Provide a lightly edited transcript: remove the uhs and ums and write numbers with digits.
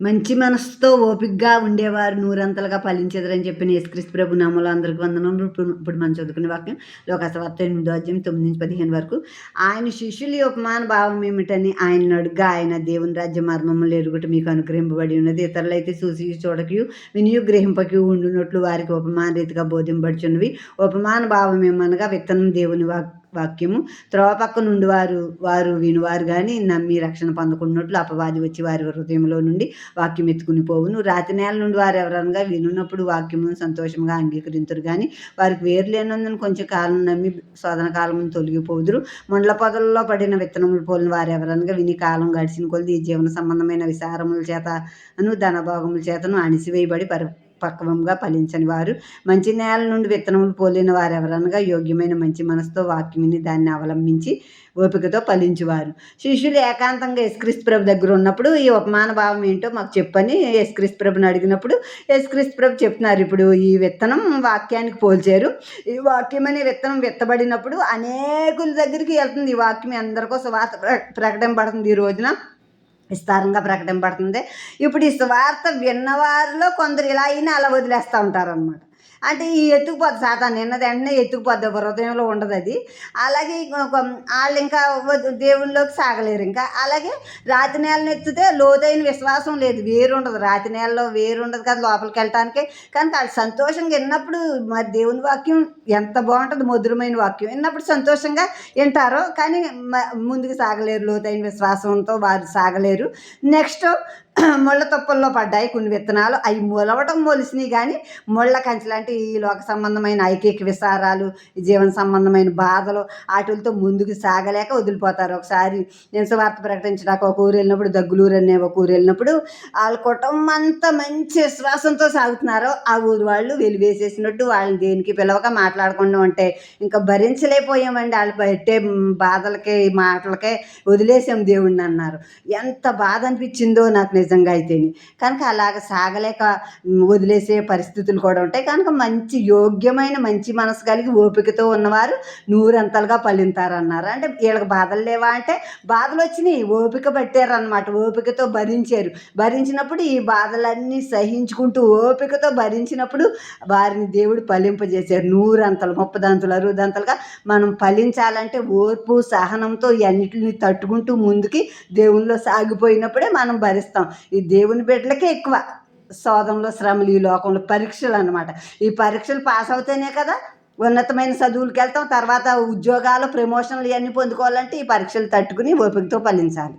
మంచి మనసుతో ఓపికగా ఉండేవారు నూరంతలుగా ఫలించెదరని చెప్పిన యేసుక్రీస్తు ప్రభు నామములో అందరికి వందనములు. ఇప్పుడు మనం చదువుకునే వాక్యం లోకాసువార్త 8:9-15 వరకు. ఆయన శిష్యుల ఉపమాన భావం ఏమిటని ఆయనను అడుగగా, ఆయన దేవుని రాజ్య మర్మములు ఎరుగుట మీకు అనుగ్రహింపబడి ఉన్నది. ఇతరులైతే చూసి చూడకయు వినియు గ్రహింపకయు ఉండునట్లు వారికి ఉపమాన రీతిగా బోధింపబడుచున్నవి. ఉపమాన భావం ఏమనగా విత్తనం దేవుని వాక్యము. త్రోవ పక్క నుండి వారు వినువారు గాని నమ్మి రక్షణ పొందకున్నట్లు అపవాది వచ్చి వారి హృదయంలో నుండి వాక్యం ఎత్తుకుని పోవును. రాతి నేల నుండి వారు ఎవరనగా వినున్నప్పుడు వాక్యమును సంతోషంగా అంగీకరింతురు గాని వారికి వేరు లేనందున కొంచెం కాలం నమ్మి శోధన కాలమును తొలగిపోదురు. ముండ్ల పొదల్లో పడిన విత్తనములు పోలిన వారు ఎవరనగా విని కాలం గడిచిన కొలది ఈ జీవన సంబంధమైన విచారముల చేతను ధనభోగముల చేతను అణిసివేయబడి పక్వంగా ఫలించని వారు. మంచి నేల నుండి విత్తనములు పోలిన వారు ఎవరనగా యోగ్యమైన మంచి మనసుతో వాక్యముని దాన్ని అవలంబించి ఓపికతో ఫలించువారు. శిష్యులు ఏకాంతంగా యేసుక్రీస్తు ప్రభు దగ్గర ఉన్నప్పుడు ఈ ఉపమాన భావం ఏంటో మాకు చెప్పని యేసుక్రీస్తు ప్రభుని అడిగినప్పుడు యేసుక్రీస్తు ప్రభు చెప్తున్నారు. ఇప్పుడు ఈ విత్తనం వాక్యానికి పోల్చారు. ఈ వాక్యం అనే విత్తనం విత్తబడినప్పుడు అనేకుల దగ్గరికి వెళ్తుంది. ఈ వాక్యం అందరికో సువార్త ప్రకటింపబడుతుంది. ఈ రోజున విస్తారంగా ప్రకటింపబడుతుంది. ఇప్పుడు ఈ సువార్త విన్నవారిలో కొందరు ఇలా అయినా అలా వదిలేస్తూ ఉంటారనమాట. అంటే ఈ ఎత్తుకుపోద్ది సాతాను నిన్నది వెంటనే ఎత్తుకుపోద్ది, హృదయంలో ఉండదు అది. అలాగే వాళ్ళు ఇంకా దేవుళ్ళలోకి సాగలేరు. ఇంకా అలాగే రాతి నేలను ఎత్తితే లోతైన విశ్వాసం లేదు, వేరుండదు. రాతి నేలలో వేరుండదు కదా లోపలికి వెళ్ళటానికి. కానీ వాళ్ళు సంతోషంగా విన్నప్పుడు మరి దేవుని వాక్యం ఎంత బాగుంటుంది, మధురమైన వాక్యం విన్నప్పుడు సంతోషంగా వింటారో కానీ ముందుకు సాగలేరు. లోతైన విశ్వాసంతో వారు సాగలేరు. నెక్స్ట్ ముళ్ళ తుప్పల్లో పడ్డాయి కొన్ని విత్తనాలు. అవి మొలిసినాయి కానీ ముళ్ళ కంచెలాంటి ఈ లోక సంబంధమైన ఐకిక విసారాలు, జీవన సంబంధమైన బాధలు వాటితో ముందుకు సాగలేక వదిలిపోతారు. ఒకసారి నేను సువార్త ప్రకటించడానికి ఒక ఊరు వెళ్ళినప్పుడు, దగ్గులూరు అనే ఒక ఊరు వెళ్ళినప్పుడు వాళ్ళ కుటుంబం అంతా మంచి విశ్వాసంతో సాగుతున్నారో ఆ ఊరు వాళ్ళు వెలివేసేసినట్టు వాళ్ళని దేనికి పిలవక మాట్లాడకుండా ఉంటే ఇంకా భరించలేకపోయామండి. వాళ్ళు పెట్టే బాధలకే మాటలకే వదిలేసాం దేవుణ్ణి అన్నారు. ఎంత బాధ అనిపించిందో నాకు నిజంగా అయితేని. కనుక అలాగ సాగలేక వదిలేసే పరిస్థితులు కూడా ఉంటాయి. కనుక మంచి యోగ్యమైన మంచి మనసు కలిగి ఓపికతో ఉన్నవారు నూరంతలుగా ఫలింతారన్నారు. అంటే వీళ్ళకి బాధలు లేవా అంటే బాధలు వచ్చినాయి, ఓపిక పట్టారనమాట. ఓపికతో భరించారు. భరించినప్పుడు ఈ బాధలన్నీ సహించుకుంటూ ఓపికతో భరించినప్పుడు వారిని దేవుడు ఫలింపజేశారు. నూరంతలు, 30 60 మనం ఫలించాలంటే ఓర్పు సహనంతో అన్నిటిని తట్టుకుంటూ ముందుకి దేవునిలో సాగిపోయినప్పుడే మనం భరిస్తాం. ఈ దేవుని బిడ్డలకే ఎక్కువ శోధనలో, శ్రమలు, ఈ లోకంలో పరీక్షలు అన్నమాట. ఈ పరీక్షలు పాస్ అవుతేనే కదా ఉన్నతమైన చదువులకు వెళ్తాం. తర్వాత ఉద్యోగాలు, ప్రమోషన్లు ఇవన్నీ పొందుకోవాలంటే ఈ పరీక్షలు తట్టుకుని ఓపికతో ఫలించాలి.